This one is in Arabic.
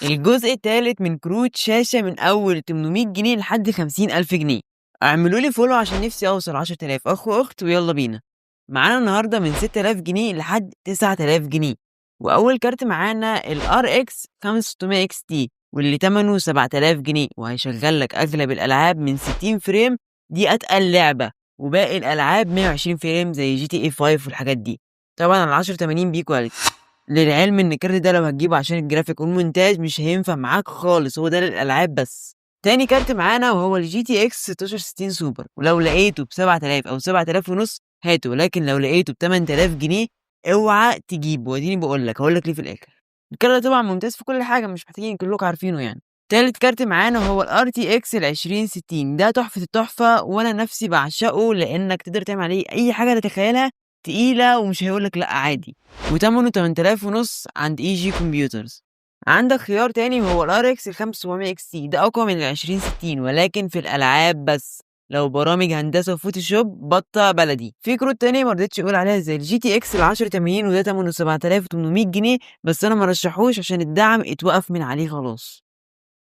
الجزء التالت من كروت شاشة من أول 800 جنيه لحد 50,000 جنيه. اعملوا لي فولو عشان نفسي أوصل 10,000 أخ وأخت ويلا بينا. معانا النهاردة من 6000 جنيه لحد 9000 جنيه. وأول كارت معانا ال RX 5600 XT واللي تمنه 7000 جنيه وهيشغل لك أغلب الألعاب من 60 فريم. دي أتقل لعبة، وباقي الألعاب 120 فريم زي GTA 5 والحاجات دي. طبعا ال 1080 بي كواليتي. للعلم إن الكارت ده لو هتجيبه عشان الجرافيك والمونتاج مش هينفع معاك خالص، هو ده للألعاب بس. تاني كارت معانا وهو ال GTX 1660 سوبر، ولو لقيته ب7000 أو 7000 ونص هاته، لكن لو لقيته ب8000 جنيه اوعى تجيبه، واديني بقولك هقولك ليه في الآخر. الكارت ده طبعا ممتاز في كل حاجة، مش محتاجين كلكم عارفينه يعني. تالت كارت معانا هو ال RTX ال 2060، ده تحفة التحفة وأنا نفسي بعشقه لأنك تقدر تعمل عليه أي حاجة تتخيلها تقيلة ومش هيقولك لأ عادي. وتمنه 8000 ونص عند اي جي كمبيوترز. عندك خيار تاني وهو ال RX ال 5700 XT، ده أقوى من ال 2060 ولكن في الألعاب بس. لو برامج هندسة وفوتوشوب بطة بلدي. في كروت تانية مرضتش أقول عليها زي ال GTX ال 1080 وده تمنه 7800 جنيه، بس أنا مرشحوش عشان الدعم اتوقف من عليه خلاص.